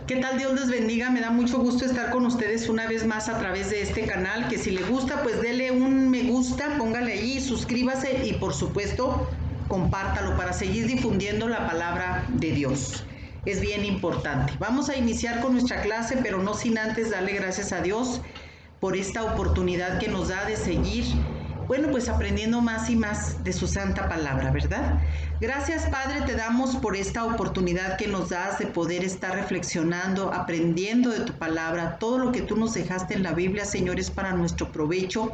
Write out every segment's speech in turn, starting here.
¿Qué tal? Dios les bendiga, me da mucho gusto estar con ustedes una vez más a través de este canal, que si le gusta pues dele un me gusta, póngale ahí, suscríbase y por supuesto compártalo para seguir difundiendo la palabra de Dios. Es bien importante. Vamos a iniciar con nuestra clase, pero no sin antes darle gracias a Dios por esta oportunidad que nos da de seguir, pues aprendiendo más y más de su santa palabra, ¿verdad? Gracias, Padre, te damos por esta oportunidad que nos das de poder estar reflexionando, aprendiendo de tu palabra. Todo lo que tú nos dejaste en la Biblia, Señor, es para nuestro provecho,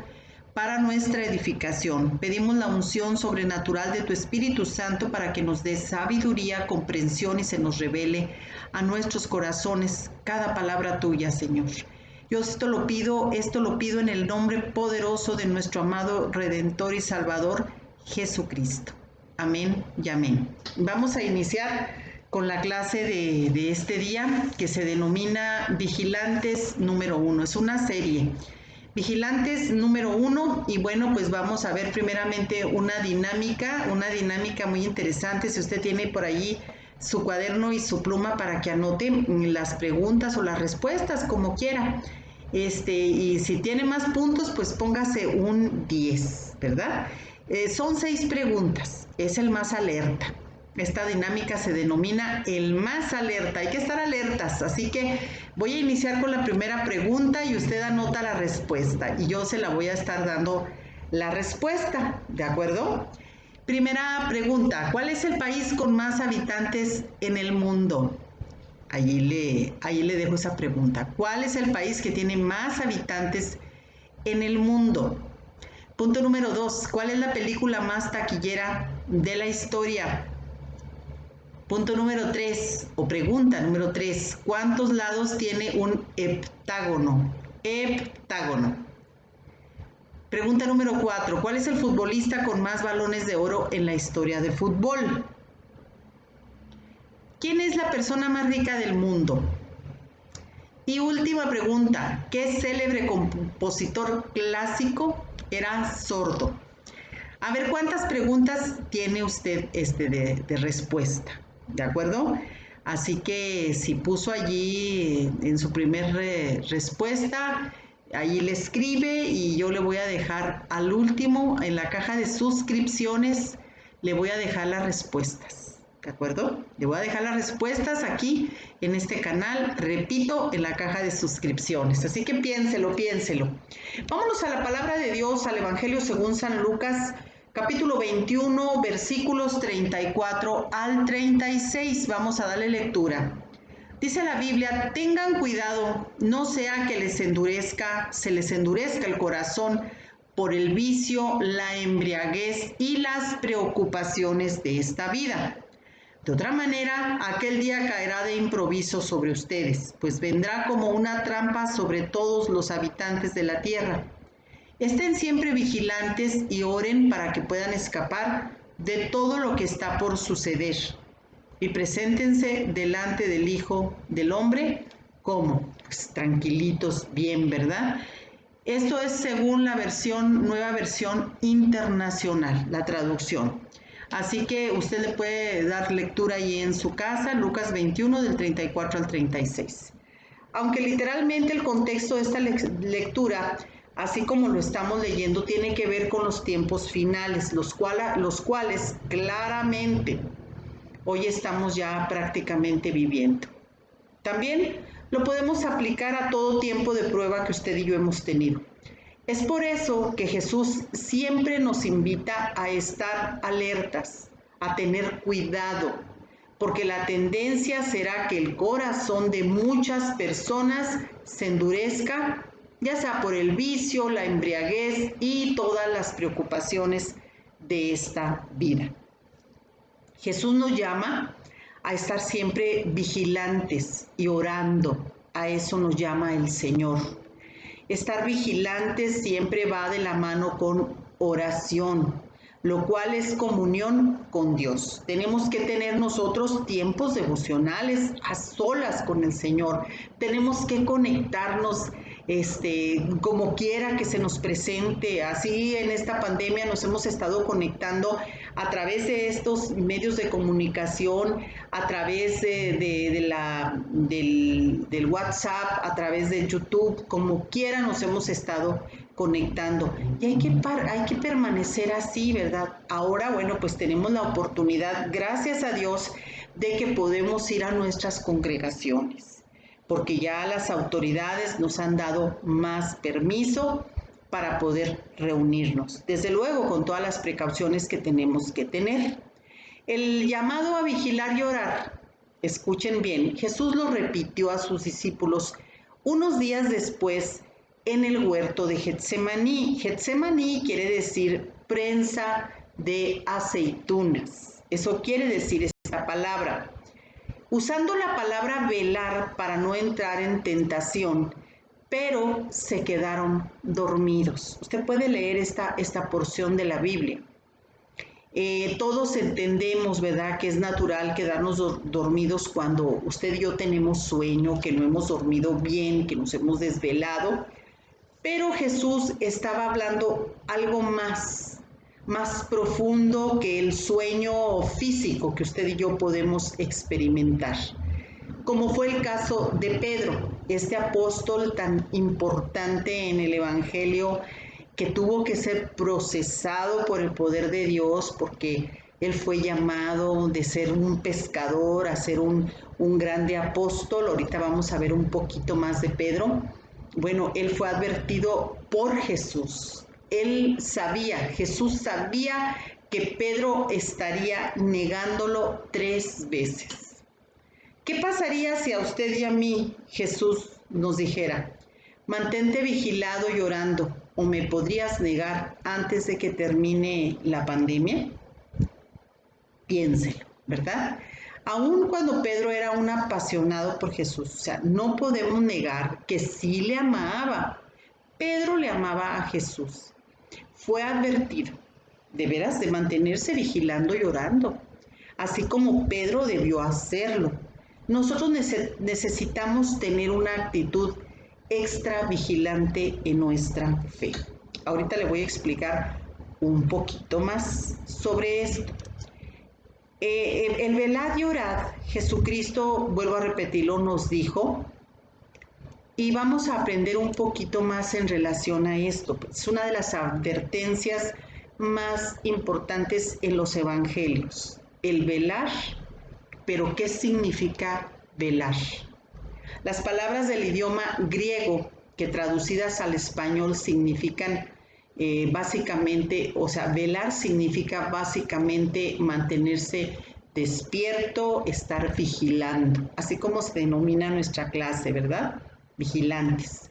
para nuestra edificación. Pedimos la unción sobrenatural de tu Espíritu Santo para que nos dé sabiduría, comprensión y se nos revele a nuestros corazones cada palabra tuya, Señor. Yo esto lo pido en el nombre poderoso de nuestro amado Redentor y Salvador, Jesucristo. Amén y amén. Vamos a iniciar con la clase de este día que se denomina Vigilantes número 1. Es una serie. Vigilantes número 1 y pues vamos a ver primeramente una dinámica muy interesante. Si usted tiene por ahí su cuaderno y su pluma para que anote las preguntas o las respuestas como quiera. Y si tiene más puntos, pues póngase un 10, ¿verdad? Son 6 preguntas, es el más alerta. Esta dinámica se denomina el más alerta, hay que estar alertas, así que voy a iniciar con la primera pregunta y usted anota la respuesta y yo se la voy a estar dando la respuesta, ¿de acuerdo? Primera pregunta, ¿cuál es el país con más habitantes en el mundo? Ahí le dejo esa pregunta. ¿Cuál es el país que tiene más habitantes en el mundo? Punto número 2. ¿Cuál es la película más taquillera de la historia? Punto número 3, o pregunta número 3. ¿Cuántos lados tiene un heptágono? Heptágono. Pregunta número 4. ¿Cuál es el futbolista con más balones de oro en la historia del fútbol? ¿Quién es la persona más rica del mundo? Y última pregunta, ¿qué célebre compositor clásico era sordo? A ver, ¿cuántas preguntas tiene usted de respuesta? ¿De acuerdo? Así que si puso allí en su primer respuesta, ahí le escribe y yo le voy a dejar al último, en la caja de suscripciones, le voy a dejar las respuestas. ¿De acuerdo? Le voy a dejar las respuestas aquí en este canal, repito, en la caja de suscripciones. Así que piénselo. Vámonos a la palabra de Dios, al Evangelio según San Lucas, capítulo 21, versículos 34 al 36. Vamos a darle lectura. Dice la Biblia, tengan cuidado, no sea que se les endurezca el corazón por el vicio, la embriaguez y las preocupaciones de esta vida. De otra manera, aquel día caerá de improviso sobre ustedes, pues vendrá como una trampa sobre todos los habitantes de la tierra. Estén siempre vigilantes y oren para que puedan escapar de todo lo que está por suceder. Y preséntense delante del Hijo del Hombre, ¿cómo? Pues tranquilitos, bien, ¿verdad? Esto es según la nueva versión internacional, la traducción. Así que usted le puede dar lectura ahí en su casa, Lucas 21 del 34 al 36. Aunque literalmente el contexto de esta lectura, así como lo estamos leyendo, tiene que ver con los tiempos finales, los cuales claramente hoy estamos ya prácticamente viviendo. También lo podemos aplicar a todo tiempo de prueba que usted y yo hemos tenido. Es por eso que Jesús siempre nos invita a estar alertas, a tener cuidado, porque la tendencia será que el corazón de muchas personas se endurezca, ya sea por el vicio, la embriaguez y todas las preocupaciones de esta vida. Jesús nos llama a estar siempre vigilantes y orando, a eso nos llama el Señor. Estar vigilantes siempre va de la mano con oración, lo cual es comunión con Dios. Tenemos que tener nosotros tiempos devocionales a solas con el Señor. Tenemos que conectarnos como quiera que se nos presente. Así en esta pandemia nos hemos estado conectando a través de estos medios de comunicación, a través del WhatsApp, a través de YouTube, como quiera nos hemos estado conectando. Y hay que permanecer así, ¿verdad? Ahora, bueno, pues tenemos la oportunidad, gracias a Dios, de que podemos ir a nuestras congregaciones, porque ya las autoridades nos han dado más permiso para poder reunirnos, desde luego con todas las precauciones que tenemos que tener. El llamado a vigilar y orar, escuchen bien, Jesús lo repitió a sus discípulos unos días después en el huerto de Getsemaní. Getsemaní quiere decir prensa de aceitunas, eso quiere decir esta palabra. Usando la palabra velar para no entrar en tentación, pero se quedaron dormidos. Usted puede leer esta porción de la Biblia. Todos entendemos, ¿verdad?, que es natural quedarnos dormidos cuando usted y yo tenemos sueño, que no hemos dormido bien, que nos hemos desvelado. Pero Jesús estaba hablando algo más profundo que el sueño físico que usted y yo podemos experimentar, como fue el caso de Pedro, este apóstol tan importante en el Evangelio, que tuvo que ser procesado por el poder de Dios, porque él fue llamado de ser un pescador a ser un grande apóstol. Ahorita vamos a ver un poquito más de Pedro. Bueno, él fue advertido por Jesús. Jesús sabía que Pedro estaría negándolo 3 veces. ¿Qué pasaría si a usted y a mí Jesús nos dijera, mantente vigilado y orando, o me podrías negar antes de que termine la pandemia? Piénselo, ¿verdad? Aun cuando Pedro era un apasionado por Jesús, o sea, no podemos negar que sí le amaba. Pedro le amaba a Jesús. Fue advertido, de veras, de mantenerse vigilando y orando, así como Pedro debió hacerlo. Nosotros necesitamos tener una actitud extra vigilante en nuestra fe. Ahorita le voy a explicar un poquito más sobre esto. El velad y orad, Jesucristo, vuelvo a repetirlo, nos dijo, y vamos a aprender un poquito más en relación a esto. Es una de las advertencias más importantes en los evangelios, el velar. Pero, ¿qué significa velar? Las palabras del idioma griego que traducidas al español significan básicamente, o sea, velar significa básicamente mantenerse despierto, estar vigilando, así como se denomina nuestra clase, ¿verdad? Vigilantes.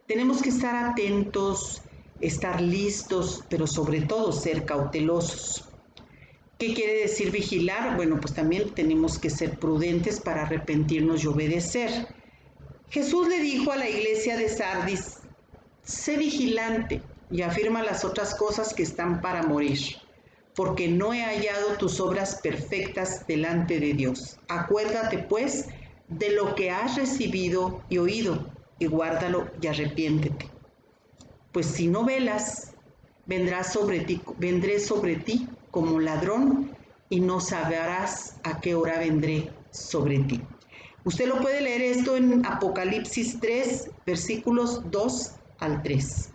Tenemos que estar atentos, estar listos, pero sobre todo ser cautelosos. ¿Qué quiere decir vigilar? Bueno, pues también tenemos que ser prudentes para arrepentirnos y obedecer. Jesús le dijo a la iglesia de Sardis, sé vigilante y afirma las otras cosas que están para morir, porque no he hallado tus obras perfectas delante de Dios. Acuérdate, pues, de lo que has recibido y oído, y guárdalo y arrepiéntete. Pues si no velas, vendré sobre ti como ladrón, y no sabrás a qué hora vendré sobre ti. Usted lo puede leer esto en Apocalipsis 3, versículos 2 al 3.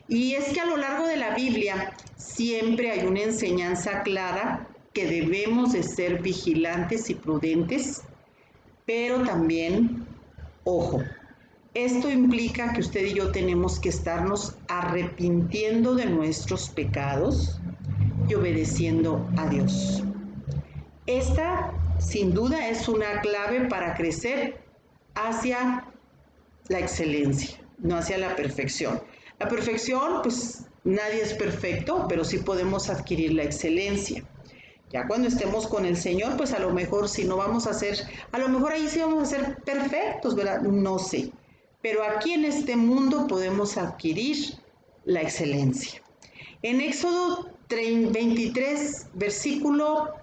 Y es que a lo largo de la Biblia siempre hay una enseñanza clara que debemos de ser vigilantes y prudentes, pero también, ojo, esto implica que usted y yo tenemos que estarnos arrepintiendo de nuestros pecados y obedeciendo a Dios. Esta, sin duda, es una clave para crecer hacia la excelencia, no hacia la perfección. La perfección, pues nadie es perfecto, pero sí podemos adquirir la excelencia. Ya cuando estemos con el Señor, pues a lo mejor si no vamos a ser, a lo mejor ahí sí vamos a ser perfectos, ¿verdad? No sé. Pero aquí en este mundo podemos adquirir la excelencia. En Éxodo 23, versículo,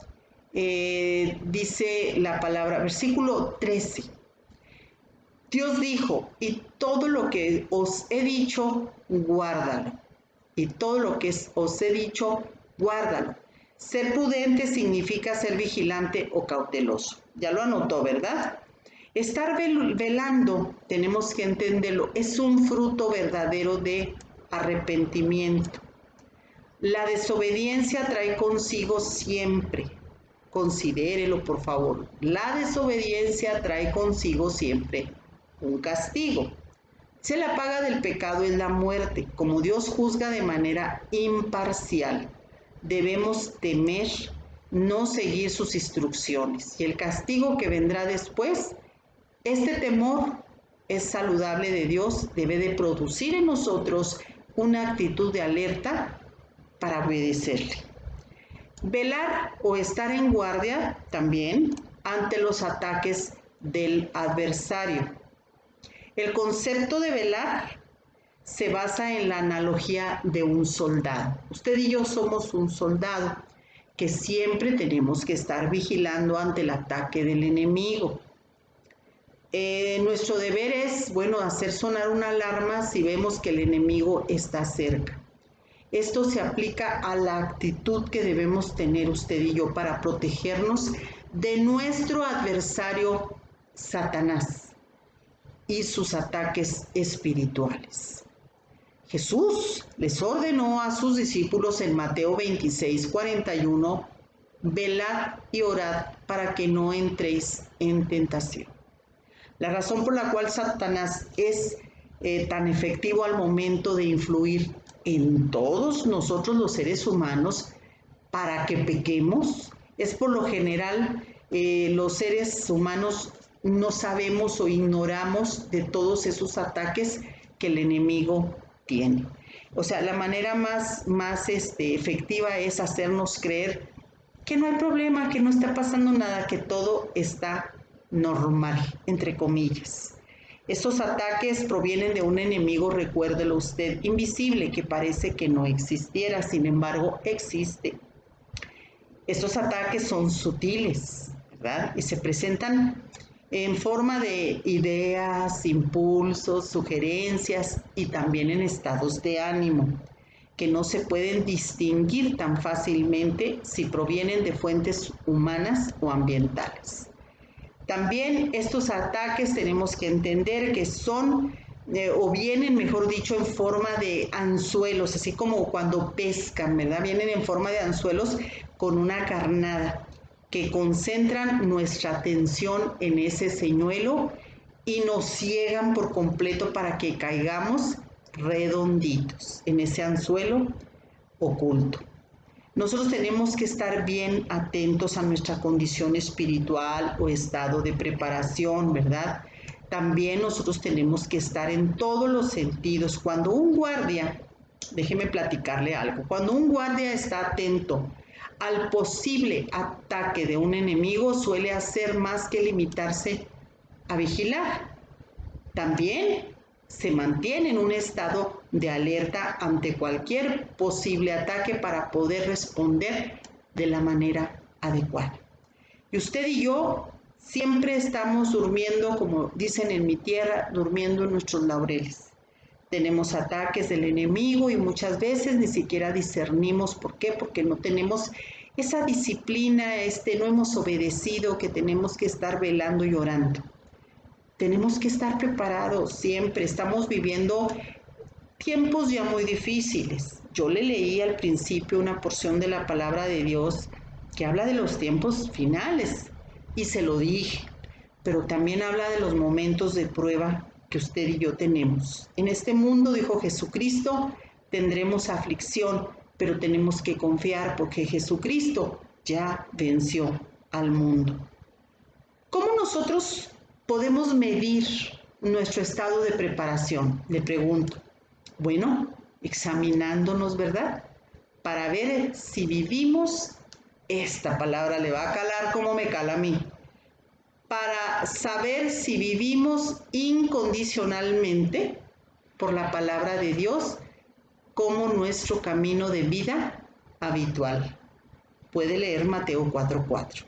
dice la palabra, versículo 13. Dios dijo, y todo lo que os he dicho, guárdalo. Y todo lo que os he dicho, guárdalo. Ser prudente significa ser vigilante o cauteloso. Ya lo anotó, ¿verdad? Estar velando, tenemos que entenderlo, es un fruto verdadero de arrepentimiento. La desobediencia trae consigo siempre, considérelo por favor, la desobediencia trae consigo siempre un castigo. La paga del pecado es la muerte. Como Dios juzga de manera imparcial, debemos temer no seguir sus instrucciones. Y el castigo que vendrá después, este temor es saludable de Dios, debe de producir en nosotros una actitud de alerta para obedecerle. Velar o estar en guardia también ante los ataques del adversario. El concepto de velar se basa en la analogía de un soldado. Usted y yo somos un soldado que siempre tenemos que estar vigilando ante el ataque del enemigo. Nuestro deber es, hacer sonar una alarma si vemos que el enemigo está cerca. Esto se aplica a la actitud que debemos tener usted y yo para protegernos de nuestro adversario Satanás y sus ataques espirituales. Jesús les ordenó a sus discípulos en Mateo 26:41, velad y orad para que no entréis en tentación. La razón por la cual Satanás es tan efectivo al momento de influir en todos nosotros los seres humanos para que pequemos es por lo general los seres humanos no sabemos o ignoramos de todos esos ataques que el enemigo tiene. O sea, la manera más efectiva es hacernos creer que no hay problema, que no está pasando nada, que todo está normal, entre comillas. Estos ataques provienen de un enemigo, recuérdelo usted, invisible, que parece que no existiera, sin embargo, existe. Estos ataques son sutiles, ¿verdad? Y se presentan en forma de ideas, impulsos, sugerencias y también en estados de ánimo que no se pueden distinguir tan fácilmente si provienen de fuentes humanas o ambientales. También estos ataques tenemos que entender que son o vienen, mejor dicho, en forma de anzuelos, así como cuando pescan, ¿verdad? Vienen en forma de anzuelos con una carnada que concentran nuestra atención en ese señuelo y nos ciegan por completo para que caigamos redonditos en ese anzuelo oculto. Nosotros tenemos que estar bien atentos a nuestra condición espiritual o estado de preparación, ¿verdad? También nosotros tenemos que estar en todos los sentidos. Cuando un guardia, déjeme platicarle algo, cuando un guardia está atento al posible ataque de un enemigo, suele hacer más que limitarse a vigilar. También se mantiene en un estado de alerta ante cualquier posible ataque para poder responder de la manera adecuada. Y usted y yo siempre estamos durmiendo, como dicen en mi tierra, durmiendo en nuestros laureles. Tenemos ataques del enemigo y muchas veces ni siquiera discernimos por qué, porque no tenemos esa disciplina, no hemos obedecido, que tenemos que estar velando y orando. Tenemos que estar preparados siempre, estamos viviendo tiempos ya muy difíciles. Yo le leí al principio una porción de la palabra de Dios que habla de los tiempos finales y se lo dije, pero también habla de los momentos de prueba que usted y yo tenemos. En este mundo, dijo Jesucristo, tendremos aflicción, pero tenemos que confiar porque Jesucristo ya venció al mundo. ¿Cómo nosotros podemos medir nuestro estado de preparación? Le pregunto. Bueno, examinándonos, ¿verdad? Para ver si vivimos, esta palabra le va a calar como me cala a mí, para saber si vivimos incondicionalmente por la palabra de Dios como nuestro camino de vida habitual. Puede leer Mateo 4:4,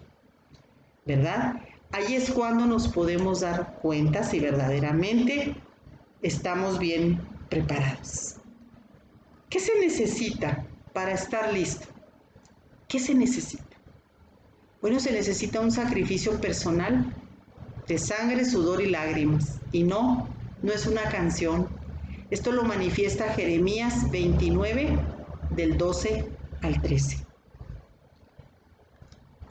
¿verdad? Ahí es cuando nos podemos dar cuenta si verdaderamente estamos bien preparados. ¿Qué se necesita para estar listo? ¿Qué se necesita? Bueno, se necesita un sacrificio personal de sangre, sudor y lágrimas. Y no es una canción. Esto lo manifiesta Jeremías 29, del 12 al 13.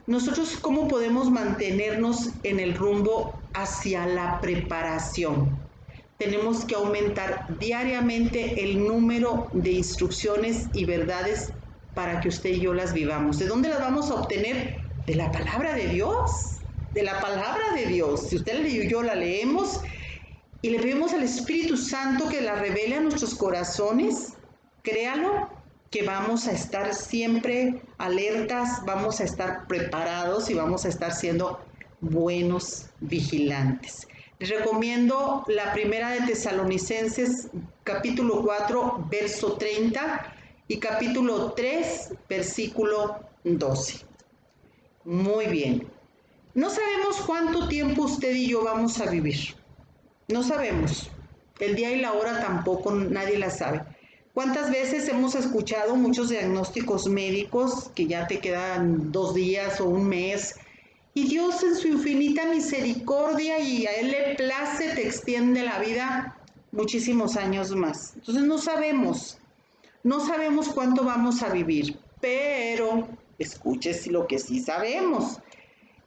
Nosotros, ¿cómo podemos mantenernos en el rumbo hacia la preparación? Tenemos que aumentar diariamente el número de instrucciones y verdades para que usted y yo las vivamos. ¿De dónde las vamos a obtener? De la palabra de Dios. De la palabra de Dios. Si usted y yo la leemos y le pedimos al Espíritu Santo que la revele a nuestros corazones, créalo, que vamos a estar siempre alertas, vamos a estar preparados y vamos a estar siendo buenos vigilantes. Les recomiendo la primera de Tesalonicenses, capítulo 4, verso 30 y capítulo 3, versículo 12. Muy bien. No sabemos cuánto tiempo usted y yo vamos a vivir. No sabemos. El día y la hora tampoco, nadie la sabe. ¿Cuántas veces hemos escuchado muchos diagnósticos médicos que ya te quedan 2 días o un mes? Y Dios en su infinita misericordia y a Él le place, te extiende la vida muchísimos años más. Entonces no sabemos cuánto vamos a vivir, pero escuches lo que sí sabemos.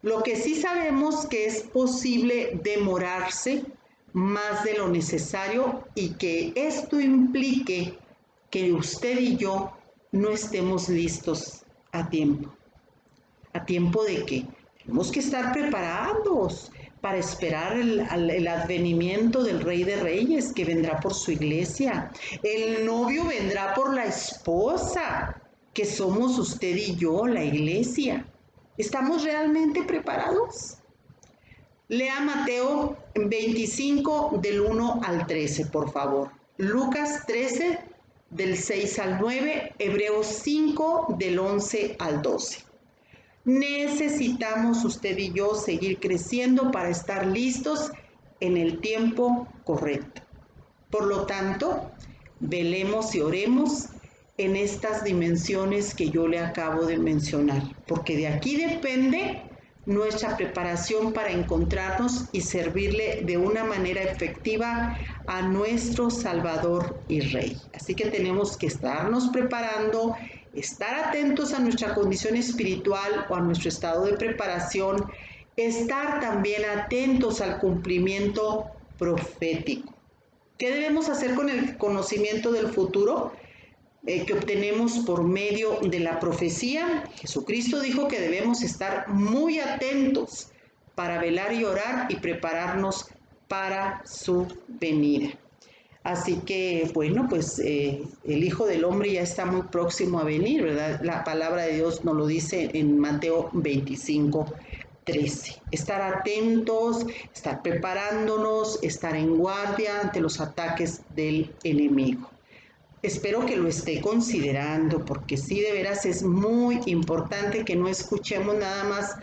Lo que sí sabemos que es posible demorarse más de lo necesario y que esto implique que usted y yo no estemos listos a tiempo. ¿A tiempo de qué? Tenemos que estar preparados para esperar el advenimiento del Rey de Reyes que vendrá por su iglesia. El novio vendrá por la esposa, que somos usted y yo, la iglesia. ¿Estamos realmente preparados? Lea Mateo 25 del 1 al 13, por favor. Lucas 13 del 6 al 9, Hebreos 5 del 11 al 12. Necesitamos usted y yo seguir creciendo para estar listos en el tiempo correcto. Por lo tanto, velemos y oremos en estas dimensiones que yo le acabo de mencionar, porque de aquí depende nuestra preparación para encontrarnos y servirle de una manera efectiva a nuestro Salvador y Rey. Así que tenemos que estarnos preparando, estar atentos a nuestra condición espiritual o a nuestro estado de preparación, estar también atentos al cumplimiento profético. ¿Qué debemos hacer con el conocimiento del futuro que obtenemos por medio de la profecía? Jesucristo dijo que debemos estar muy atentos para velar y orar y prepararnos para su venida. Así que, bueno, pues el Hijo del Hombre ya está muy próximo a venir, ¿verdad? La palabra de Dios nos lo dice en Mateo 25, 13. Estar atentos, estar preparándonos, estar en guardia ante los ataques del enemigo. Espero que lo esté considerando, porque sí, de veras es muy importante que no escuchemos nada más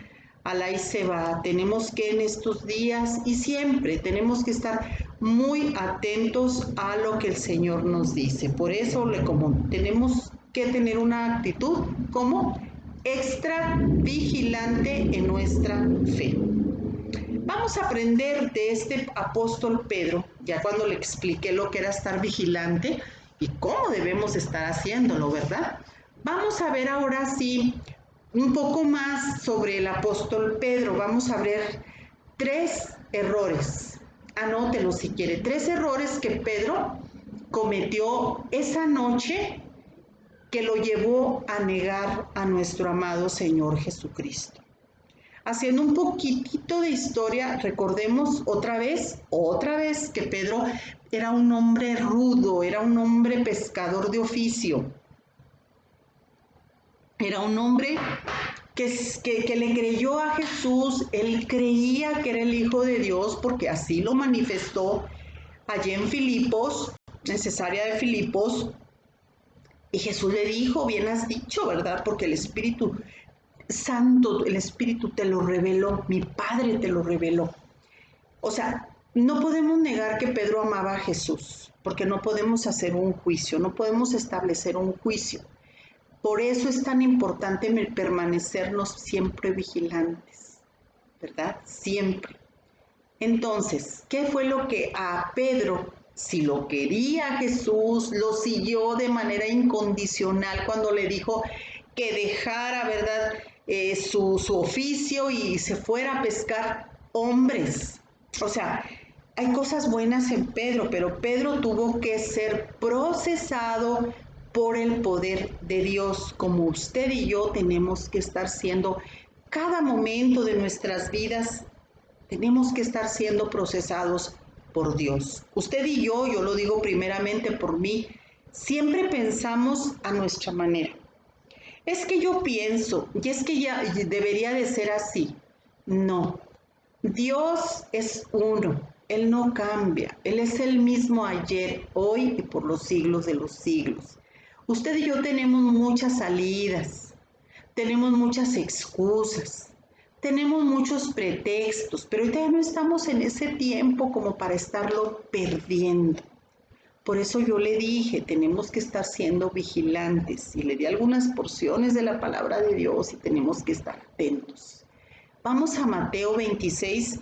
al ahí se va. Tenemos que en estos días y siempre tenemos que estar muy atentos a lo que el Señor nos dice. Por eso tenemos que tener una actitud como extra vigilante en nuestra fe. Vamos a aprender de este apóstol Pedro, ya cuando le expliqué lo que era estar vigilante y cómo debemos estar haciéndolo, ¿verdad? Vamos a ver ahora sí un poco más sobre el apóstol Pedro. Vamos a ver 3 errores. Anótelo si quiere. 3 errores que Pedro cometió esa noche que lo llevó a negar a nuestro amado Señor Jesucristo. Haciendo un poquitito de historia, recordemos otra vez que Pedro era un hombre rudo, era un hombre pescador de oficio. Era un hombre que le creyó a Jesús. Él creía que era el Hijo de Dios porque así lo manifestó allí en Filipos, en Cesarea de Filipos. Y Jesús le dijo, bien has dicho, ¿verdad? Porque el Espíritu Santo, el Espíritu te lo reveló, mi Padre te lo reveló. O sea, no podemos negar que Pedro amaba a Jesús, porque no podemos hacer un juicio, no podemos establecer un juicio. Por eso es tan importante permanecernos siempre vigilantes, ¿verdad? Siempre. Entonces, ¿qué fue lo que a Pedro, si lo quería Jesús, lo siguió de manera incondicional cuando le dijo que dejara, ¿verdad?, su oficio y se fuera a pescar hombres? O sea, hay cosas buenas en Pedro, pero Pedro tuvo que ser procesado por el poder de Dios, como usted y yo tenemos que estar siendo cada momento de nuestras vidas. Tenemos que estar siendo procesados por Dios. Usted y yo lo digo primeramente por mí, siempre pensamos a nuestra manera. Es que yo pienso, y es que ya debería de ser así. No, Dios es uno, Él no cambia, Él es el mismo ayer, hoy y por los siglos de los siglos. Usted y yo tenemos muchas salidas, tenemos muchas excusas, tenemos muchos pretextos, pero ya no estamos en ese tiempo como para estarlo perdiendo. Por eso yo le dije, tenemos que estar siendo vigilantes y le di algunas porciones de la palabra de Dios y tenemos que estar atentos. Vamos a Mateo 26,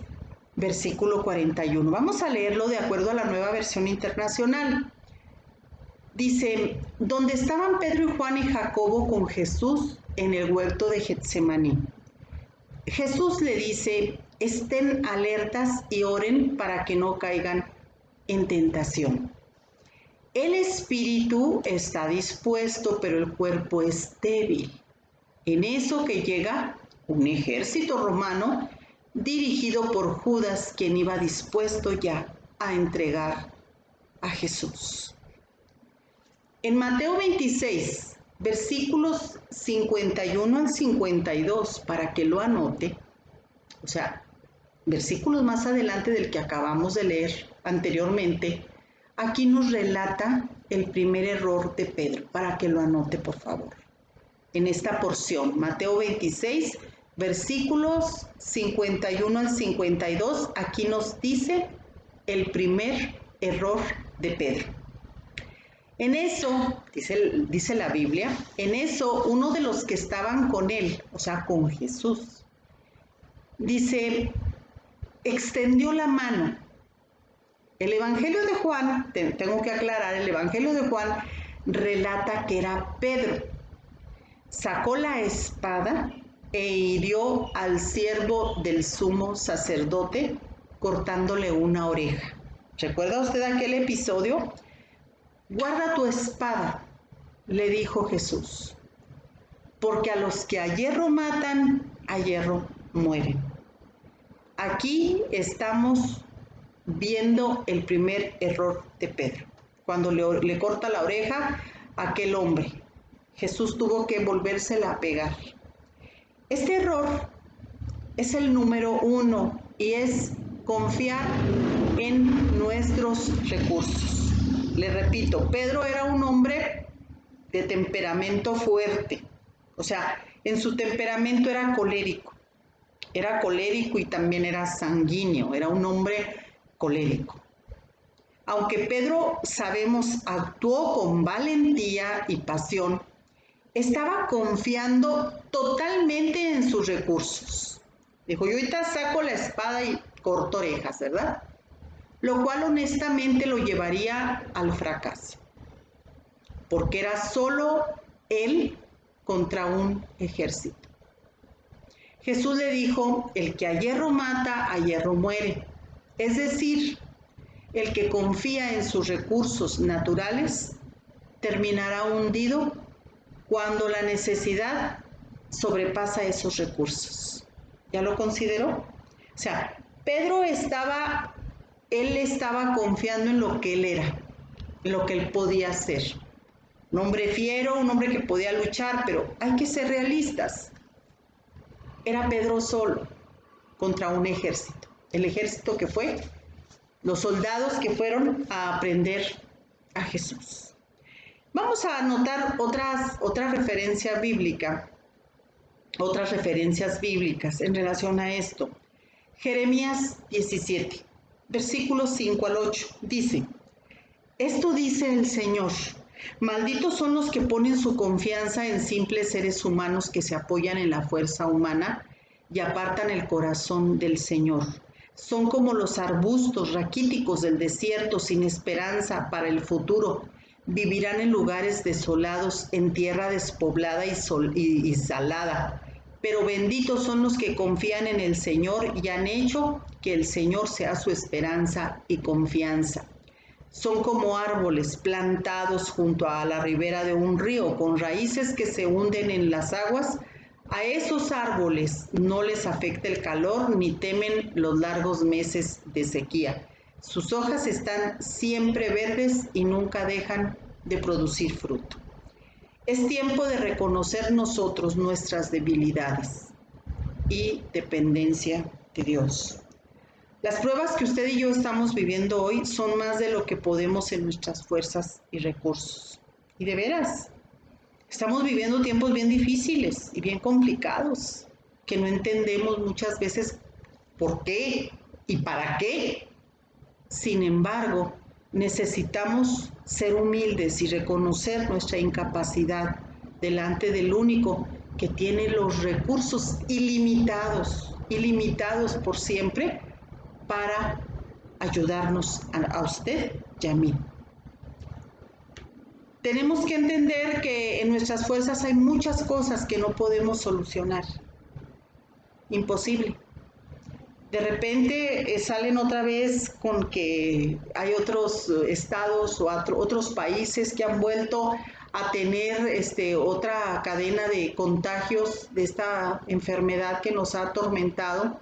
versículo 41. Vamos a leerlo de acuerdo a la Nueva Versión Internacional. Dice, donde estaban Pedro y Juan y Jacobo con Jesús en el huerto de Getsemaní. Jesús le dice, estén alertas y oren para que no caigan en tentación. El espíritu está dispuesto, pero el cuerpo es débil. En eso que llega un ejército romano dirigido por Judas, quien iba dispuesto ya a entregar a Jesús. En Mateo 26, versículos 51 al 52, para que lo anote, o sea, versículos más adelante del que acabamos de leer anteriormente, aquí nos relata el primer error de Pedro, para que lo anote, por favor. En esta porción, Mateo 26, versículos 51 al 52, aquí nos dice el primer error de Pedro. En eso, dice la Biblia, en eso uno de los que estaban con él, o sea, con Jesús, dice, extendió la mano. El Evangelio de Juan, tengo que aclarar, el Evangelio de Juan relata que era Pedro. Sacó la espada e hirió al siervo del sumo sacerdote, cortándole una oreja. ¿Recuerda usted aquel episodio? Guarda tu espada, le dijo Jesús, porque a los que a hierro matan, a hierro mueren. Aquí estamos viendo el primer error de Pedro, cuando le corta la oreja a aquel hombre. Jesús tuvo que volvérsela a pegar. Este error es el número 1 y es confiar en nuestros recursos. Le repito, Pedro era un hombre de temperamento fuerte, o sea, en su temperamento era colérico y también era sanguíneo, era un hombre colérico. Aunque Pedro, sabemos, actuó con valentía y pasión, estaba confiando totalmente en sus recursos. Dijo, yo ahorita saco la espada y corto orejas, ¿verdad? Lo cual honestamente lo llevaría al fracaso, porque era solo él contra un ejército. Jesús le dijo, el que a hierro mata, a hierro muere. Es decir, el que confía en sus recursos naturales terminará hundido cuando la necesidad sobrepasa esos recursos. ¿Ya lo consideró? O sea, Pedro estaba confiando en lo que él era, en lo que él podía hacer. Un hombre fiero, un hombre que podía luchar, pero hay que ser realistas. Era Pedro solo contra un ejército. El ejército que fue, los soldados que fueron a aprender a Jesús. Vamos a anotar otra referencia bíblica, otras referencias bíblicas en relación a esto. Jeremías 17. Versículos 5 al 8, dice, esto dice el Señor, Malditos son los que ponen su confianza en simples seres humanos que se apoyan en la fuerza humana y apartan el corazón del Señor. Son como los arbustos raquíticos del desierto sin esperanza para el futuro. Vivirán en lugares desolados, en tierra despoblada y salada. Pero benditos son los que confían en el Señor y han hecho que el Señor sea su esperanza y confianza. Son como árboles plantados junto a la ribera de un río, con raíces que se hunden en las aguas. A esos árboles no les afecta el calor ni temen los largos meses de sequía. Sus hojas están siempre verdes y nunca dejan de producir fruto. Es tiempo de reconocer nosotros nuestras debilidades y dependencia de Dios. Las pruebas que usted y yo estamos viviendo hoy son más de lo que podemos en nuestras fuerzas y recursos. Y de veras, estamos viviendo tiempos bien difíciles y bien complicados, que no entendemos muchas veces por qué y para qué. Sin embargo, necesitamos ser humildes y reconocer nuestra incapacidad delante del único que tiene los recursos ilimitados por siempre, para ayudarnos a usted y a mí. Tenemos que entender que en nuestras fuerzas hay muchas cosas que no podemos solucionar. Imposible. De repente salen otra vez con que hay otros estados o otros países que han vuelto a tener otra cadena de contagios de esta enfermedad que nos ha atormentado.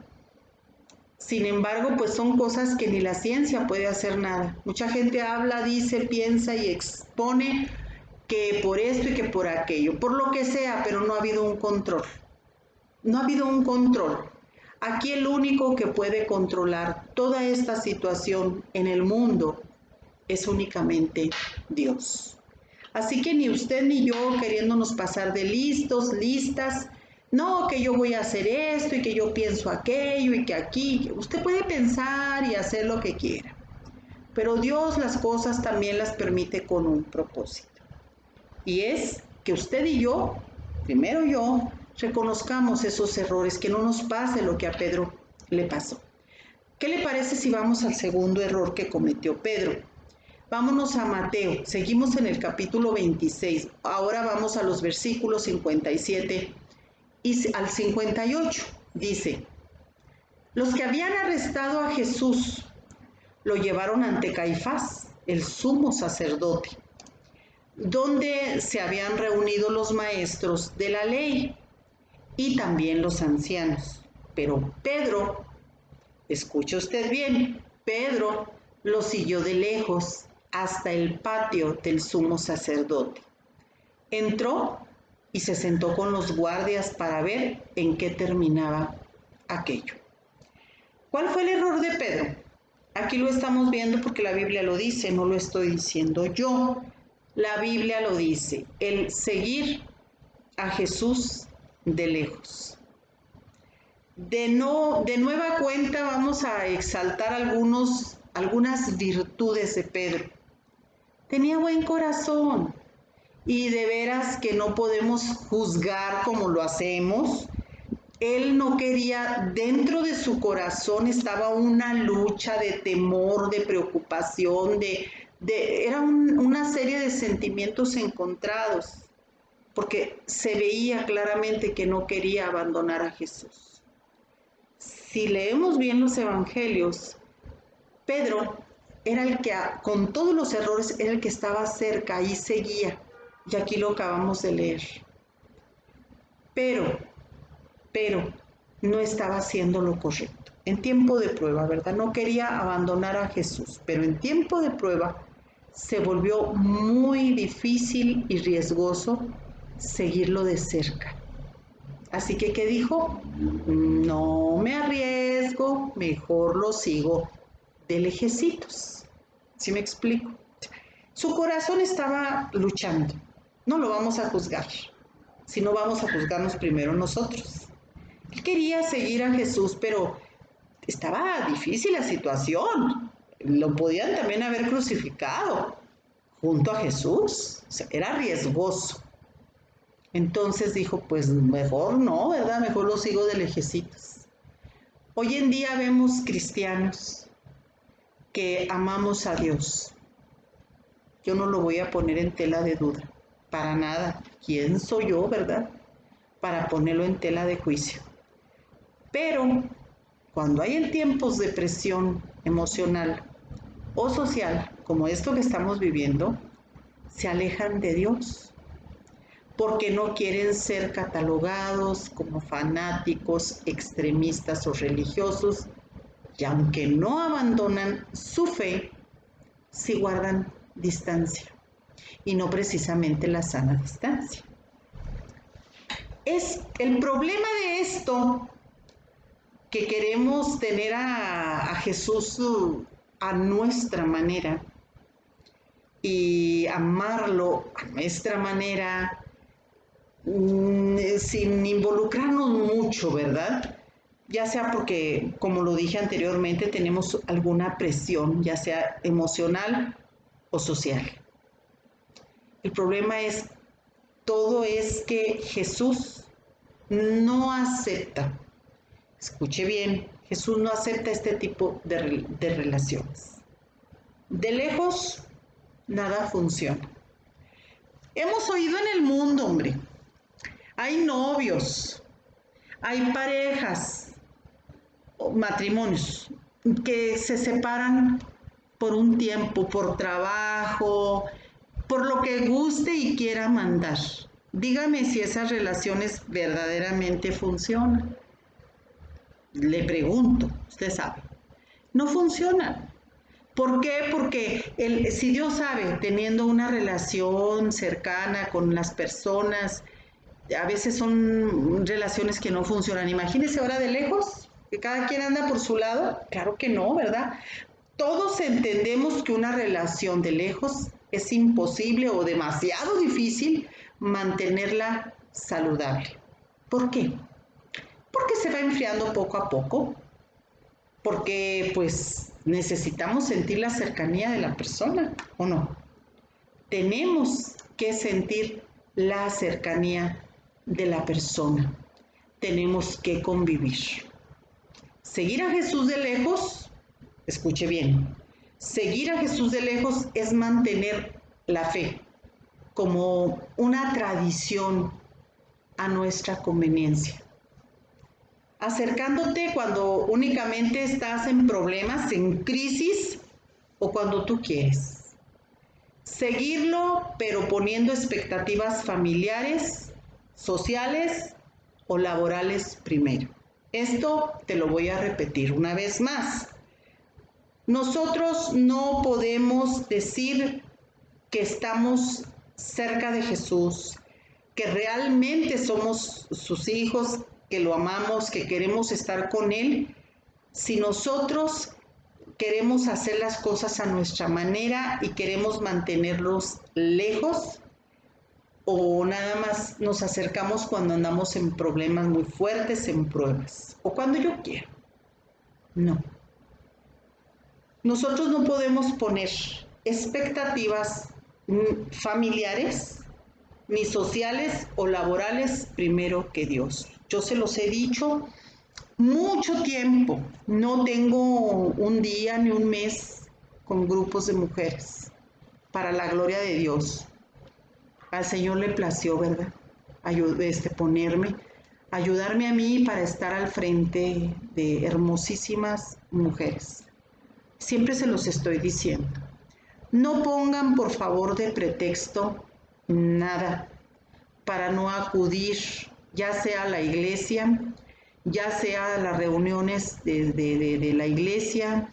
Sin embargo, pues son cosas que ni la ciencia puede hacer nada. Mucha gente habla, dice, piensa y expone que por esto y que por aquello, por lo que sea, pero no ha habido un control. No ha habido un control. Aquí el único que puede controlar toda esta situación en el mundo es únicamente Dios. Así que ni usted ni yo queriéndonos pasar de listos, listas, no, que yo voy a hacer esto y que yo pienso aquello y que aquí. Usted puede pensar y hacer lo que quiera, pero Dios las cosas también las permite con un propósito. Y es que usted y yo, primero yo, reconozcamos esos errores, que no nos pase lo que a Pedro le pasó. ¿Qué le parece si vamos al segundo error que cometió Pedro? Vámonos a Mateo, seguimos en el capítulo 26, ahora vamos a los versículos 57 y al 58. Dice: los que habían arrestado a Jesús lo llevaron ante Caifás, el sumo sacerdote, donde se habían reunido los maestros de la ley y también los ancianos. Pero Pedro, escuche usted bien, Pedro lo siguió de lejos hasta el patio del sumo sacerdote. Entró y se sentó con los guardias para ver en qué terminaba aquello. ¿Cuál fue el error de Pedro? Aquí lo estamos viendo porque la Biblia lo dice, no lo estoy diciendo yo. La Biblia lo dice, el seguir a Jesús de lejos. De nueva cuenta vamos a exaltar algunas virtudes de Pedro. Tenía buen corazón y de veras que no podemos juzgar como lo hacemos. Él no quería, dentro de su corazón estaba una lucha de temor, de preocupación, era una serie de sentimientos encontrados, porque se veía claramente que no quería abandonar a Jesús. Si leemos bien los evangelios, Pedro era el que, con todos los errores, era el que estaba cerca y seguía, y aquí lo acabamos de leer. Pero no estaba haciendo lo correcto. En tiempo de prueba, ¿verdad? No quería abandonar a Jesús, pero en tiempo de prueba se volvió muy difícil y riesgoso seguirlo de cerca. Así que, ¿qué dijo? No me arriesgo, mejor lo sigo de lejecitos. ¿Sí me explico? Su corazón estaba luchando. No lo vamos a juzgar, sino vamos a juzgarnos primero nosotros. Él quería seguir a Jesús, pero estaba difícil la situación. Lo podían también haber crucificado. junto a Jesús. O sea, era riesgoso. Entonces dijo, pues mejor no, ¿verdad? Mejor lo sigo de lejecitos. Hoy en día vemos cristianos que amamos a Dios. Yo no lo voy a poner en tela de duda, para nada. ¿Quién soy yo, verdad? Para ponerlo en tela de juicio. Pero cuando hay en tiempos de presión emocional o social, como esto que estamos viviendo, se alejan de Dios, porque no quieren ser catalogados como fanáticos, extremistas o religiosos, y aunque no abandonan su fe, sí guardan distancia, y no precisamente la sana distancia. Es el problema de esto, que queremos tener a Jesús a nuestra manera y amarlo a nuestra manera, sin involucrarnos mucho, ¿verdad? Ya sea porque, como lo dije anteriormente, tenemos alguna presión, ya sea emocional o social. El problema es, todo es que Jesús no acepta, escuche bien, Jesús no acepta este tipo de relaciones. De lejos, nada funciona. Hemos oído en el mundo, hombre, hay novios, hay parejas, matrimonios, que se separan por un tiempo, por trabajo, por lo que guste y quiera mandar. Dígame si esas relaciones verdaderamente funcionan. Le pregunto, usted sabe. No funcionan. ¿Por qué? Porque si Dios sabe, teniendo una relación cercana con las personas, a veces son relaciones que no funcionan. Imagínese ahora de lejos, que cada quien anda por su lado. Claro que no, ¿verdad? Todos entendemos que una relación de lejos es imposible o demasiado difícil mantenerla saludable. ¿Por qué? Porque se va enfriando poco a poco, porque pues necesitamos sentir la cercanía de la persona, ¿o no? Tenemos que sentir la cercanía de la persona. Tenemos que convivir. Seguir a Jesús de lejos, escuche bien, seguir a Jesús de lejos es mantener la fe como una tradición a nuestra conveniencia. Acercándote cuando únicamente estás en problemas, en crisis o cuando tú quieres. Seguirlo, pero poniendo expectativas familiares, sociales o laborales primero. Esto te lo voy a repetir una vez más. Nosotros no podemos decir que estamos cerca de Jesús, que realmente somos sus hijos, que lo amamos, que queremos estar con Él, si nosotros queremos hacer las cosas a nuestra manera y queremos mantenerlos lejos, o nada más nos acercamos cuando andamos en problemas muy fuertes, en pruebas, o cuando yo quiero. No. Nosotros no podemos poner expectativas familiares, ni sociales o laborales primero que Dios. Yo se los he dicho mucho tiempo. No tengo un día ni un mes con grupos de mujeres. Para la gloria de Dios. Al Señor le plació, ¿verdad? Ayudarme a mí para estar al frente de hermosísimas mujeres. Siempre se los estoy diciendo. No pongan, por favor, de pretexto nada para no acudir, ya sea a la iglesia, ya sea a las reuniones de la iglesia.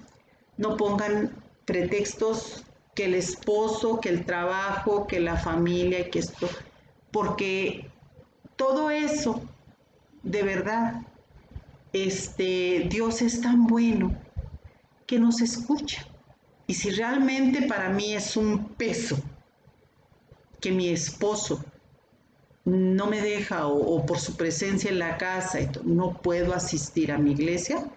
No pongan pretextos que el esposo, que el trabajo, que la familia, que esto, porque todo eso, de verdad, Dios es tan bueno que nos escucha. Y si realmente para mí es un peso que mi esposo no me deja o por su presencia en la casa no puedo asistir a mi iglesia,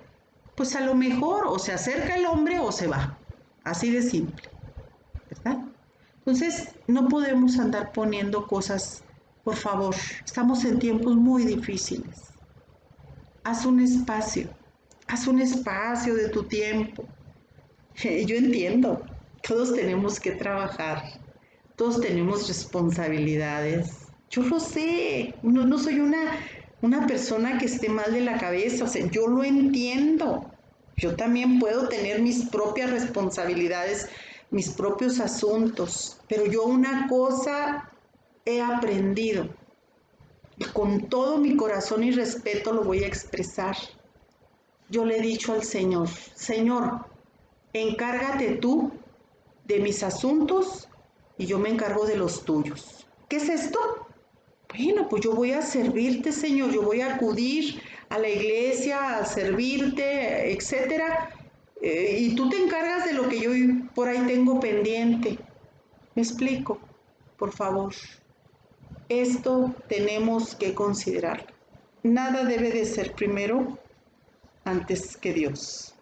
pues a lo mejor o se acerca el hombre o se va. Así de simple, ¿verdad? Entonces, no podemos andar poniendo cosas, por favor, estamos en tiempos muy difíciles. Haz un espacio de tu tiempo. Yo entiendo, todos tenemos que trabajar, todos tenemos responsabilidades. Yo lo sé, no soy una persona que esté mal de la cabeza, o sea, yo lo entiendo. Yo también puedo tener mis propias responsabilidades, mis propios asuntos, pero yo una cosa he aprendido y con todo mi corazón y respeto lo voy a expresar. Yo le he dicho al Señor, Señor, encárgate tú de mis asuntos y yo me encargo de los tuyos. ¿Qué es esto? Bueno, pues yo voy a servirte, Señor, yo voy a acudir a la iglesia a servirte, etcétera, y tú te encargas de lo que yo por ahí tengo pendiente. ¿Me explico? Por favor, esto tenemos que considerar. Nada debe de ser primero antes que Dios.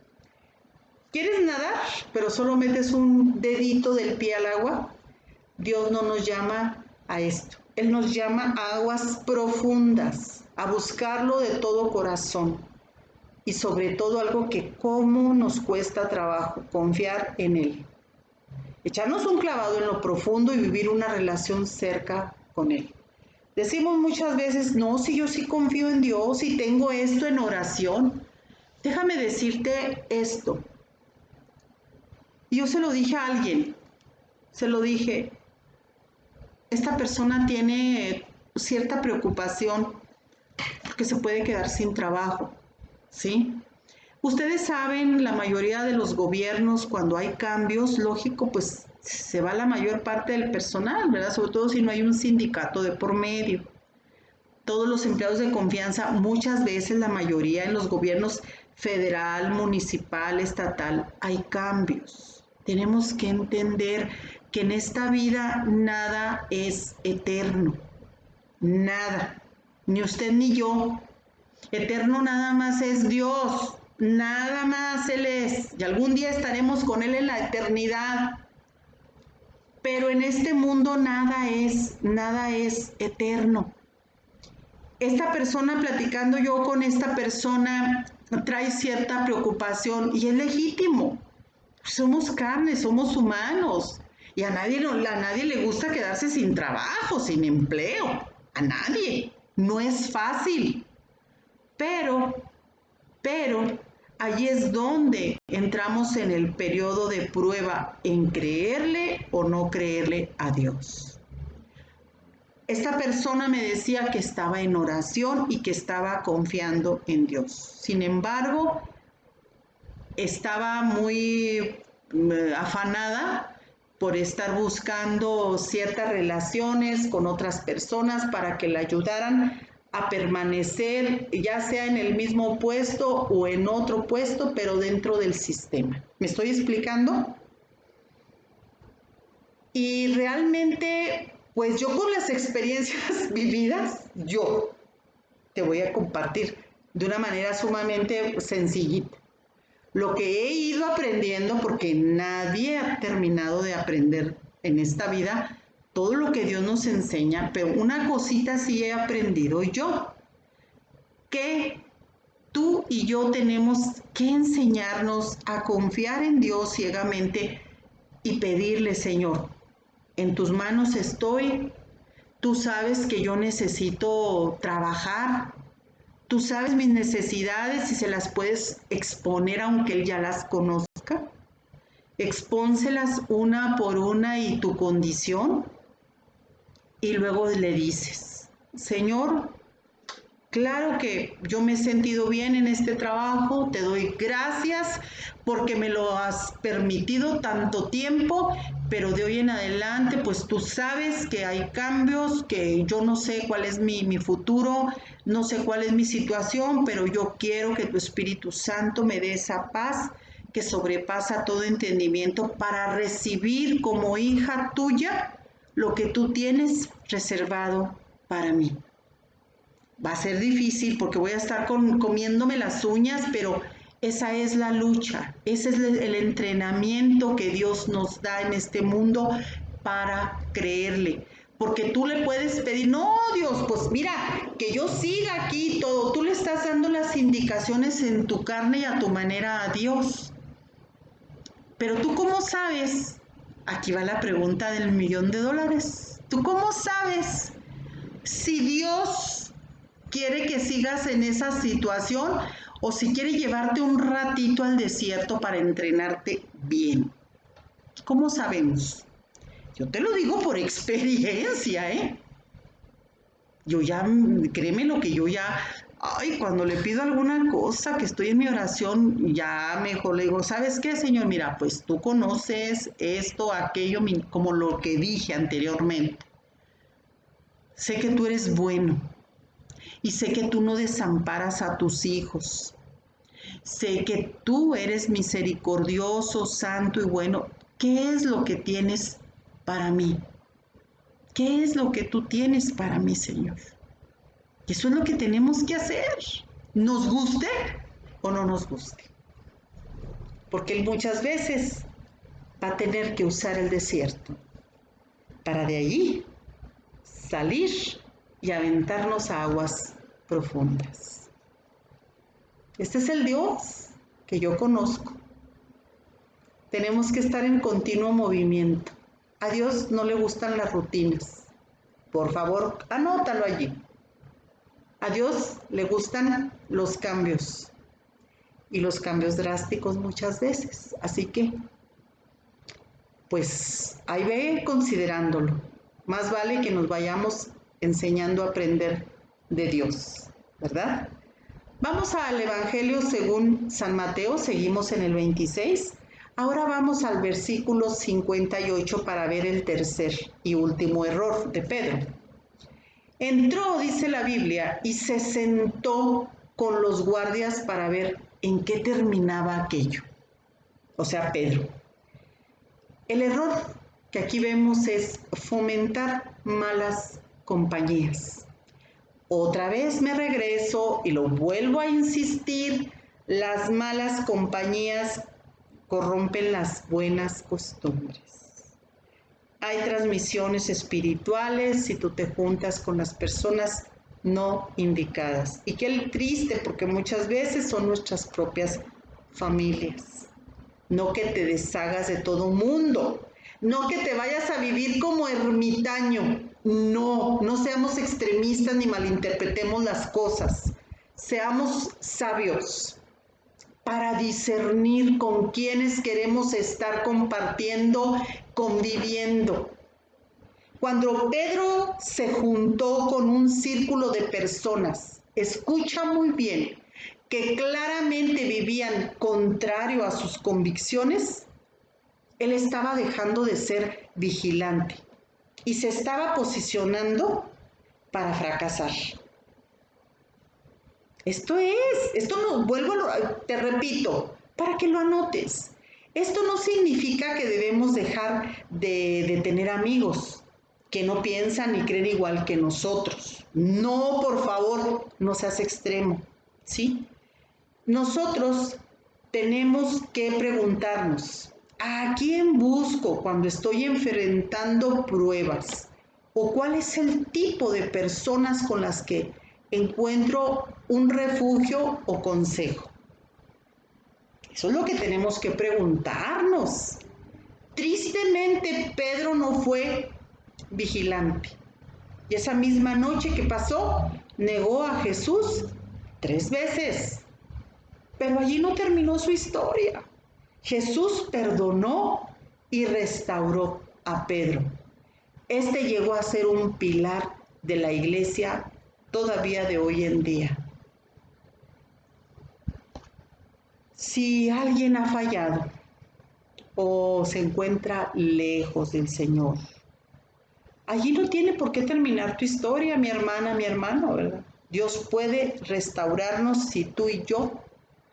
¿Quieres nadar, pero solo metes un dedito del pie al agua? Dios no nos llama a esto. Él nos llama a aguas profundas, a buscarlo de todo corazón. Y sobre todo algo que cómo nos cuesta trabajo, confiar en Él. Echarnos un clavado en lo profundo y vivir una relación cerca con Él. Decimos muchas veces, no, si yo sí confío en Dios y tengo esto en oración. Déjame decirte esto. Yo se lo dije a alguien, se lo dije, esta persona tiene cierta preocupación porque se puede quedar sin trabajo, ¿sí? Ustedes saben, la mayoría de los gobiernos, cuando hay cambios, lógico, pues se va la mayor parte del personal, ¿verdad? Sobre todo si no hay un sindicato de por medio. Todos los empleados de confianza, muchas veces la mayoría en los gobiernos federal, municipal, estatal, hay cambios. Tenemos que entender que en esta vida nada es eterno, nada, ni usted ni yo. Eterno nada más es Dios, nada más Él es, y algún día estaremos con Él en la eternidad. Pero en este mundo nada es eterno. Esta persona, platicando yo con esta persona, trae cierta preocupación y es legítimo. Somos carne, somos humanos y a nadie le gusta quedarse sin trabajo, sin empleo. A nadie. No es fácil. Pero allí es donde entramos en el periodo de prueba en creerle o no creerle a Dios. Esta persona me decía que estaba en oración y que estaba confiando en Dios. Sin embargo, estaba muy afanada por estar buscando ciertas relaciones con otras personas para que la ayudaran a permanecer, ya sea en el mismo puesto o en otro puesto, pero dentro del sistema. ¿Me estoy explicando? Y realmente, pues yo con las experiencias vividas, yo te voy a compartir de una manera sumamente sencillita. Lo que he ido aprendiendo, porque nadie ha terminado de aprender en esta vida todo lo que Dios nos enseña, pero una cosita sí he aprendido yo, que tú y yo tenemos que enseñarnos a confiar en Dios ciegamente y pedirle, Señor, en tus manos estoy, tú sabes que yo necesito trabajar, tú sabes mis necesidades y se las puedes exponer aunque Él ya las conozca. Expónselas una por una y tu condición. Y luego le dices, Señor, claro que yo me he sentido bien en este trabajo, te doy gracias porque me lo has permitido tanto tiempo, pero de hoy en adelante pues tú sabes que hay cambios, que yo no sé cuál es mi futuro, no sé cuál es mi situación, pero yo quiero que tu Espíritu Santo me dé esa paz que sobrepasa todo entendimiento para recibir como hija tuya lo que tú tienes reservado para mí. Va a ser difícil porque voy a estar comiéndome las uñas, pero esa es la lucha, ese es el entrenamiento que Dios nos da en este mundo para creerle. Porque tú le puedes pedir, no, Dios, pues mira, que yo siga aquí todo. Tú le estás dando las indicaciones en tu carne y a tu manera a Dios. Pero tú cómo sabes, aquí va la pregunta del $1,000,000. ¿Tú cómo sabes si Dios quiere que sigas en esa situación o si quiere llevarte un ratito al desierto para entrenarte bien? ¿Cómo sabemos? Yo te lo digo por experiencia, ¿eh? Yo ya, créeme lo que yo ya, cuando le pido alguna cosa, que estoy en mi oración, ya mejor le digo, ¿sabes qué, Señor? Mira, pues tú conoces esto, aquello, como lo que dije anteriormente. Sé que tú eres bueno y sé que tú no desamparas a tus hijos. Sé que tú eres misericordioso, santo y bueno. ¿Qué es lo que tienes para mí? ¿Qué es lo que tú tienes para mí, Señor? Eso es lo que tenemos que hacer, nos guste o no nos guste. Porque Él muchas veces va a tener que usar el desierto para de allí salir y aventarnos a aguas profundas. Este es el Dios que yo conozco. Tenemos que estar en continuo movimiento. A Dios no le gustan las rutinas. Por favor, anótalo allí. A Dios le gustan los cambios y los cambios drásticos muchas veces. Así que, pues, ahí ve considerándolo. Más vale que nos vayamos enseñando a aprender de Dios, ¿verdad? Vamos al Evangelio según San Mateo, seguimos en el 26. Ahora vamos al versículo 58 para ver el tercer y último error de Pedro. Entró, dice la Biblia, y se sentó con los guardias para ver en qué terminaba aquello. O sea, Pedro. El error que aquí vemos es fomentar malas compañías. Otra vez me regreso y lo vuelvo a insistir, las malas compañías corrompen las buenas costumbres. Hay transmisiones espirituales si tú te juntas con las personas no indicadas. Y qué triste, porque muchas veces son nuestras propias familias. No que te deshagas de todo mundo, no que te vayas a vivir como ermitaño. No, no seamos extremistas ni malinterpretemos las cosas. Seamos sabios para discernir con quienes queremos estar compartiendo, conviviendo. Cuando Pedro se juntó con un círculo de personas, escucha muy bien, que claramente vivían contrario a sus convicciones, él estaba dejando de ser vigilante y se estaba posicionando para fracasar. Esto no, te repito, para que lo anotes. Esto no significa que debemos dejar de tener amigos que no piensan ni creen igual que nosotros. No, por favor, no seas extremo, ¿sí? Nosotros tenemos que preguntarnos, ¿a quién busco cuando estoy enfrentando pruebas? ¿O cuál es el tipo de personas con las que encuentro un refugio o consejo? Eso es lo que tenemos que preguntarnos. Tristemente, Pedro no fue vigilante. Y esa misma noche que pasó, negó a Jesús 3 veces. Pero allí no terminó su historia. Jesús perdonó y restauró a Pedro. Este llegó a ser un pilar de la iglesia todavía de hoy en día. Si alguien ha fallado o se encuentra lejos del Señor, allí no tiene por qué terminar tu historia, mi hermana, mi hermano, ¿verdad? Dios puede restaurarnos si tú y yo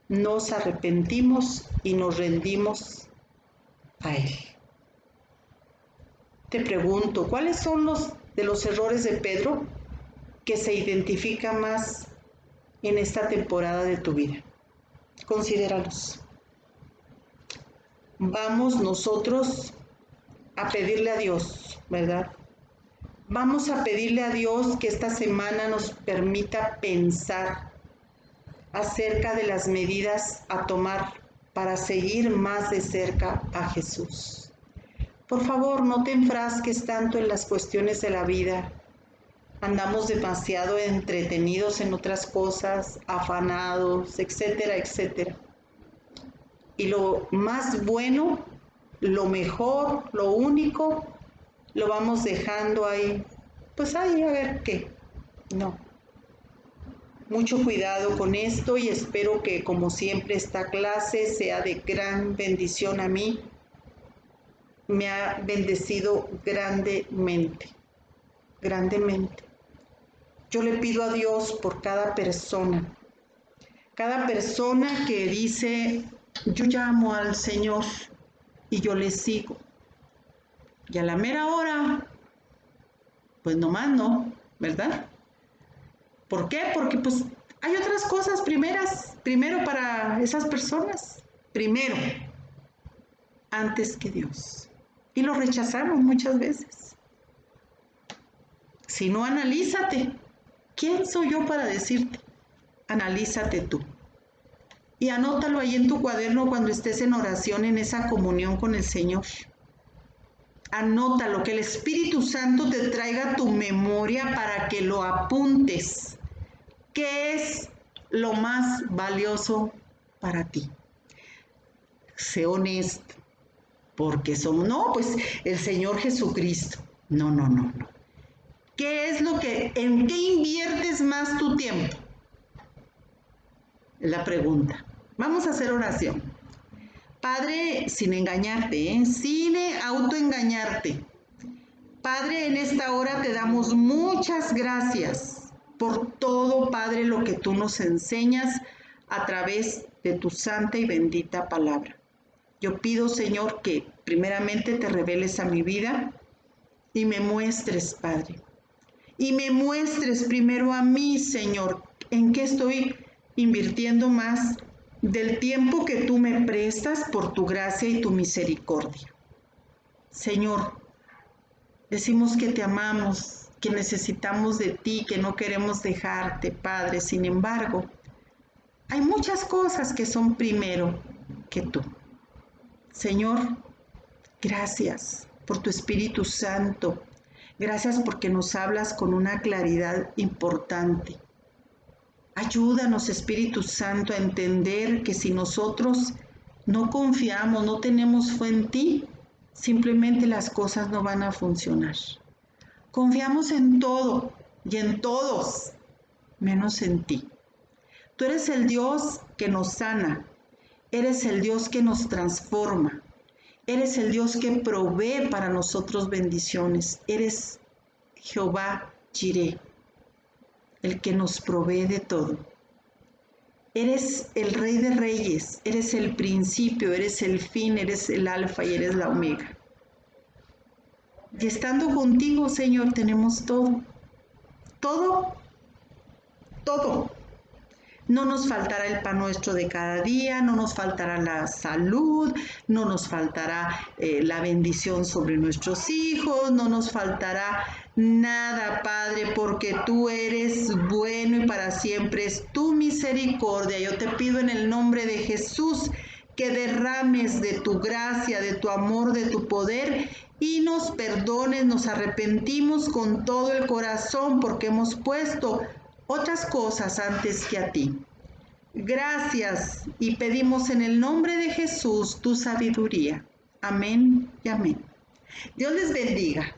nos arrepentimos y nos rendimos a Él. Te pregunto, ¿cuáles son los errores de Pedro que se identifican más en esta temporada de tu vida? Considéralos. Vamos nosotros a pedirle a Dios, ¿verdad? Vamos a pedirle a Dios que esta semana nos permita pensar acerca de las medidas a tomar para seguir más de cerca a Jesús. Por favor, no te enfrasques tanto en las cuestiones de la vida. Andamos demasiado entretenidos en otras cosas, afanados, etcétera, etcétera. Y lo más bueno, lo mejor, lo único, lo vamos dejando ahí. Pues ahí, a ver qué. No. Mucho cuidado con esto y espero que, como siempre, esta clase sea de gran bendición a mí. Me ha bendecido grandemente, grandemente. Yo le pido a Dios por cada persona que dice, yo llamo al Señor y yo le sigo. Y a la mera hora, pues nomás no, ¿verdad? ¿Por qué? Porque pues hay otras cosas primero para esas personas, primero, antes que Dios. Y lo rechazamos muchas veces. Si no, analízate. ¿Quién soy yo para decirte? Analízate tú. Y anótalo ahí en tu cuaderno cuando estés en oración, en esa comunión con el Señor. Anótalo, que el Espíritu Santo te traiga a tu memoria para que lo apuntes. ¿Qué es lo más valioso para ti? Sé honesto, porque no, pues el Señor Jesucristo. No. ¿Qué es en qué inviertes más tu tiempo? Es la pregunta. Vamos a hacer oración. Padre, sin engañarte, sin autoengañarte. Padre, en esta hora te damos muchas gracias por todo, Padre, lo que tú nos enseñas a través de tu santa y bendita palabra. Yo pido, Señor, que primeramente te reveles a mi vida y me muestres, Padre. Y me muestres primero a mí, Señor, en qué estoy invirtiendo más del tiempo que tú me prestas por tu gracia y tu misericordia. Señor, decimos que te amamos, que necesitamos de ti, que no queremos dejarte, Padre. Sin embargo, hay muchas cosas que son primero que tú. Señor, gracias por tu Espíritu Santo. Gracias porque nos hablas con una claridad importante. Ayúdanos, Espíritu Santo, a entender que si nosotros no confiamos, no tenemos fe en ti, simplemente las cosas no van a funcionar. Confiamos en todo y en todos, menos en ti. Tú eres el Dios que nos sana, eres el Dios que nos transforma, eres el Dios que provee para nosotros bendiciones, eres Jehová Jireh, el que nos provee de todo. Eres el Rey de Reyes, eres el principio, eres el fin, eres el alfa y eres la omega. Y estando contigo, Señor, tenemos todo. Todo. No nos faltará el pan nuestro de cada día, no nos faltará la salud, no nos faltará la bendición sobre nuestros hijos, no nos faltará nada, Padre, porque tú eres bueno y para siempre es tu misericordia. Yo te pido en el nombre de Jesús que derrames de tu gracia, de tu amor, de tu poder y nos perdones, nos arrepentimos con todo el corazón porque hemos puesto otras cosas antes que a ti. Gracias y pedimos en el nombre de Jesús tu sabiduría. Amén y amén. Dios les bendiga.